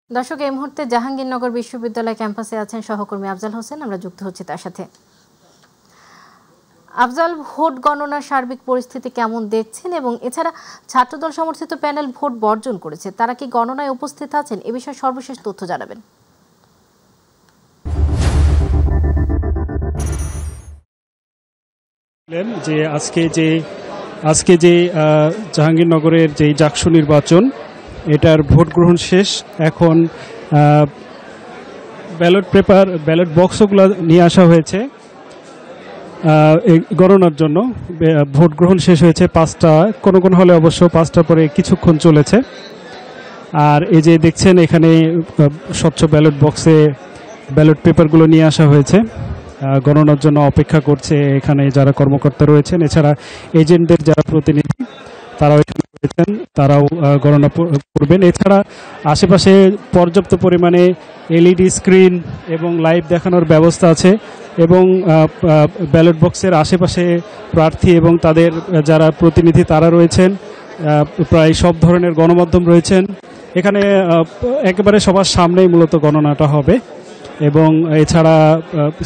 দর্শক, এই মুহূর্তে জাহাঙ্গীরনগর বিশ্ববিদ্যালয় ক্যাম্পাসে আছেন সহকর্মী আফজাল হোসেন। আমরা যুক্ত হচ্ছি তার সাথে। আফজাল, ভোট গণনার সার্বিক পরিস্থিতি কেমন দেখছেন, এবং এছাড়া ছাত্রদল সমর্থিত প্যানেল ভোট বর্জন করেছে, তারা কি গণনায় উপস্থিত আছেন? এ বিষয়ে সর্বশেষ তথ্য জানাবেন। যে আজকে যে জাহাঙ্গীরনগরের যে জাকসু নির্বাচন, এটার ভোট গ্রহণ শেষ। এখন ব্যালট বক্সগুলো নিয়ে আসা হয়েছে গণনার জন্য। ভোট গ্রহণ শেষ হয়েছে 5টা, কোন হলে অবশ্য 5টার পরে কিছুক্ষণ চলেছে। আর এই যে দেখছেন, এখানে স্বচ্ছ ব্যালট বক্সে ব্যালট পেপারগুলো নিয়ে আসা হয়েছে, গণনার জন্য অপেক্ষা করছে এখানে যারা কর্মকর্তা রয়েছেন। এছাড়া এজেন্টদের যারা প্রতিনিধি তারাও এখানে রয়েছেন, তারাও গণনা করবেন। এছাড়া আশেপাশে পর্যাপ্ত পরিমাণে এলইডি স্ক্রিন এবং লাইভ দেখানোর ব্যবস্থা আছে, এবং ব্যালট বক্সের আশেপাশে প্রার্থী এবং তাদের যারা প্রতিনিধি তারা রয়েছেন। প্রায় সব ধরনের গণমাধ্যম রয়েছেন এখানে। একেবারে সবার সামনেই মূলত গণনাটা হবে, এবং এছাড়া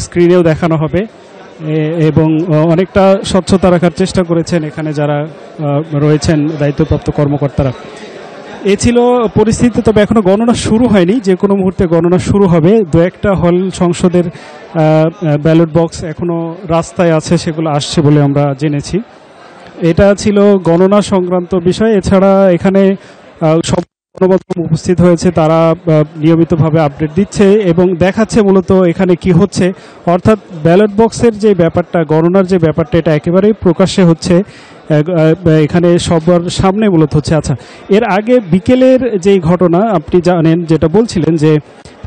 স্ক্রিনেও দেখানো হবে, এবং অনেকটা স্বচ্ছতা রাখার চেষ্টা করেছেন এখানে যারা রয়েছেন দায়িত্বপ্রাপ্ত কর্মকর্তারা। এ ছিল পরিস্থিতি। তবে এখনো গণনা শুরু হয়নি, যে কোনো মুহূর্তে গণনা শুরু হবে। দু একটা হল সংসদের ব্যালট বক্স এখনো রাস্তায় আছে, সেগুলো আসছে বলে আমরা জেনেছি। এটা ছিল গণনা সংক্রান্ত বিষয়। এছাড়া এখানে সব গণমাধ্যম উপস্থিত হয়েছে, তারা নিয়মিতভাবে আপডেট দিচ্ছে এবং দেখাচ্ছে মূলত এখানে কি হচ্ছে। অর্থাৎ ব্যালট বক্সের যে ব্যাপারটা, গণনার যে ব্যাপারটা, এটা একেবারেই প্রকাশ্যে হচ্ছে, এখানে সবার সামনে মূলত হচ্ছে। আচ্ছা, এর আগে বিকেলের যেই ঘটনা আপনি জানেন, যেটা বলছিলেন যে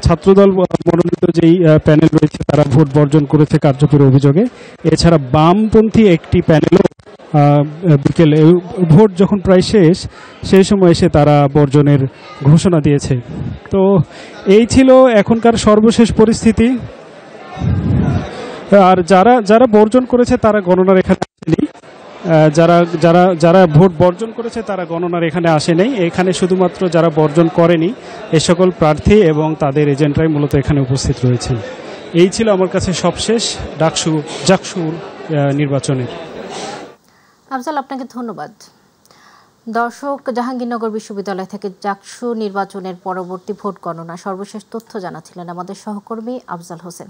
ছাত্রদল মনোনীত যেই প্যানেল রয়েছে তারা ভোট বর্জন করেছে কারচুপির অভিযোগে। এছাড়া বামপন্থী একটি প্যানেলও বিকেলে ভোট যখন প্রায় শেষ, সেই সময় এসে তারা বর্জনের ঘোষণা দিয়েছে। তো এই ছিল এখনকার সর্বশেষ পরিস্থিতি। আর যারা বর্জন করেছে তারা গণনার এখানে আসেনি। যারা ভোট বর্জন করেছে তারা গণনার এখানে আসেনি। এখানে শুধুমাত্র যারা বর্জন করেনি এ সকল প্রার্থী এবং তাদের এজেন্টরাই মূলত এখানে উপস্থিত রয়েছেন। এই ছিল আমার কাছে সবশেষ জাকসু নির্বাচনের। আফজাল, আপনাকে ধন্যবাদ। দর্শক, জাহাঙ্গীরনগর বিশ্ববিদ্যালয় থেকে জাকসু নির্বাচনের পরবর্তী ভোট গণনা সর্বশেষ তথ্য জানাচ্ছিলেন আমাদের সহকর্মী আফজাল হোসেন।